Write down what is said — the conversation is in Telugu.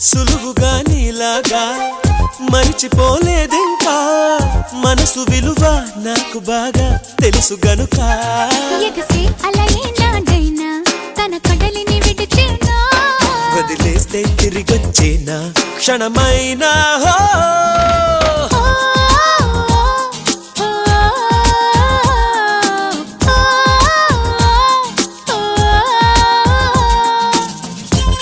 సులువుగా నీలాగా మరిచిపోలేదింకా మనసు విలువ నాకు బాగా తెలుసు గనుక వదిలేస్తే తిరిగొచ్చేనా క్షణమైనా